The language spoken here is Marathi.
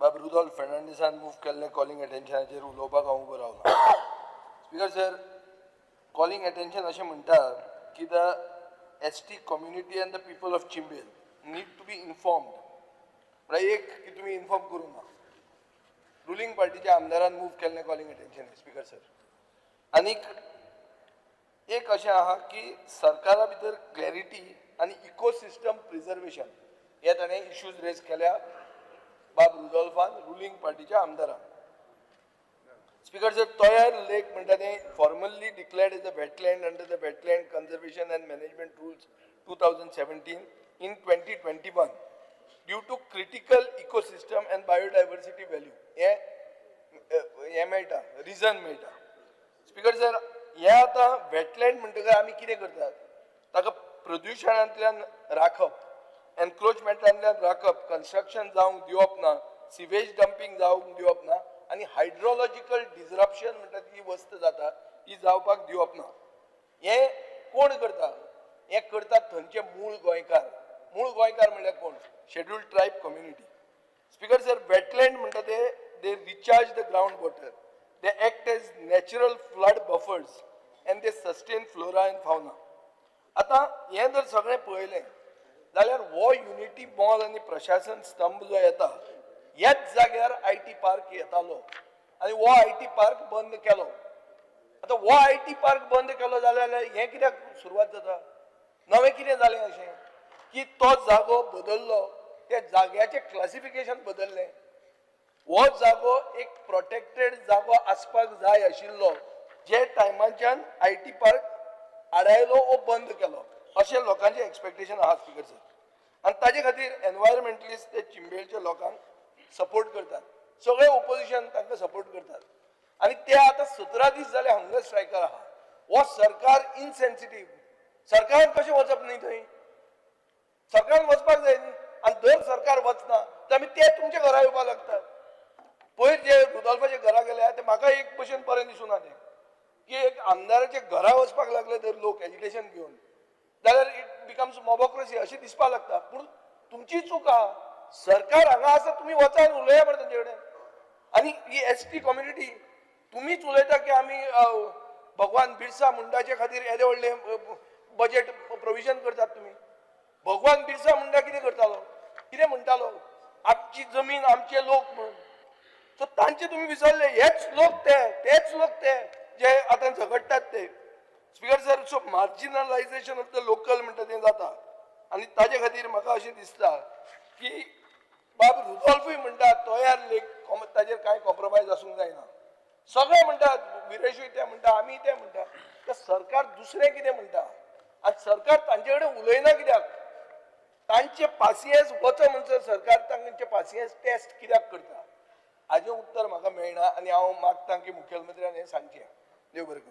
बाब रुडॉल्फ फर्नांडिसान मूव केल्ले कॉलिंग अटेन्शनाचेर उलोवपाक हांव उबो रावला. स्पीकर सर, कॉलिंग अटेन्शन अशें म्हणटा की the ST community and the people of Chimbel need to be informed. म्हळ्यार एक की तुमी इन्फॉर्म करूंक ना. रुलिंग पार्टीच्या आमदारान मूव केल्लें कॉलिंग अटेन्शन स्पीकर सर. आनीक एक अशें आहा की सरकारा भितर क्लॅरिटी आनी इकोसिस्टम प्रिजर्वेशन हे ताणें इश्यूज रेज केल्या बाब रुडॉल्फान रुलिंग पार्टीच्या आमदारान. स्पीकर सर, तोयार लेक म्हणटा तें formally declared as a wetland under the wetland conservation and management rules 2017 in 2021 due to critical ecosystem and biodiversity value हे मेळटा रिजन मेळटा. स्पीकर सर, हे आतां वेटलँड म्हणटकीर आमी कितें करतात, ताका प्रदुशणांतल्यान राखप, एनक्रोचमेंटांतल्यान राखप, कन्स्ट्रक्शन जावंक दिवप ना, सिवेज डंपिंग जावंक दिवप ना आनी हायड्रोलॉजिकल डिसरप्शन म्हणटा ती वस्त जाता ती जावपाक दिवप ना. हे कोण करता? हे करतात थंयचे मूळ गोंयकार. मूळ गोंयकार म्हणल्यार कोण? Scheduled tribe community. Speaker sir, wetland म्हणटा ते they recharge the ground water, they act as natural flood buffers and they sustain flora and fauna. आतां हें जर सगळें पळयलें जाल्यार हो युनिटी मॉल आनी प्रशासन स्तंभ जो येता ह्याच जाग्यार IT पार्क येतालो आनी हो IT पार्क बंद केलो. आतां हो IT पार्क बंद केलो जाल्यार हें कित्याक सुरवात जाता? नवें कितें जालें अशें की तो जागो बदललो, त्या जाग्याचें क्लासिफिकेशन बदललें. हो जागो एक प्रोटेक्टेड जागो आसपाक जाय आशिल्लो जे टायमाच्यान IT पार्क आडायलो वो बंद केलो अशें लोकांचें एक्सपेक्टेशन आहा स्पीकर सर. आनी ताजे खातीर एनवायरमेंटलिस्ट ते चिंबेलच्या लोकांक सपोर्ट करतात. सगळे ओपोजिशन तांकां सपोर्ट करतात आनी ते आतां 17 दीस जाले हंगर स्ट्रायकार आहा. हो सरकार इनसेन्सिटीव. सरकारान कशें वचप न्ही थंय? सरकारान वचपाक जाय न्ही. आनी जर सरकार वचना तर आमी ते तुमच्या घरा येवपाक लागतात. पयर जे रुडॉल्फाचे घरा गेले ते म्हाका एक भशेन बरें दिसूना तें की एक आमदाराच्या घरा वचपाक लागले तर लोक एज्युकेशन घेवन जाल्यार इट बिकम्स मोबोक्रेसी अशें दिसपाक लागता. पूण तुमची चूक आहा. सरकार हांगा आसा, तुमी वचा आनी उलया मरे तांचे कडेन. आनी ही ST कम्युनिटी तुमीच उलयता की आमी भगवान बिरसा मुंडाचे खातीर येदे व्हडले बजेट प्रोविजन करतात. तुमी भगवान बिरसा मुंडा कितें करतालो? कितें म्हणटालो? आमची जमीन आमचे लोक म्हणून. सो तांचे तुमी विसरले. हेच लोक तेच लोक ते जे आतां झगडटात ते. Speaker sir, so marginalisation of the local म्हणटा तें जाता आनी ताजे खातीर म्हाका अशें दिसता की बाब रुडॉल्फूय म्हणटा तोयार लेक ताजेर कांय कॉम्प्रोमायज आसूंक जायना. सगळे म्हणटात, विरेशूय ते म्हणटा, आमी ते म्हणटा. तर सरकार दुसरें कितें म्हणटा आनी सरकार तांचे कडेन उलयना कित्याक? तांचे पासियेंस वचो म्हणसर सरकार तांचे पासियेंस टेस्ट कित्याक करता? हाजें उत्तर म्हाका मेळना आनी हांव मागतां की मुखेलमंत्र्यान हें सांगचें. देव बरें करूं.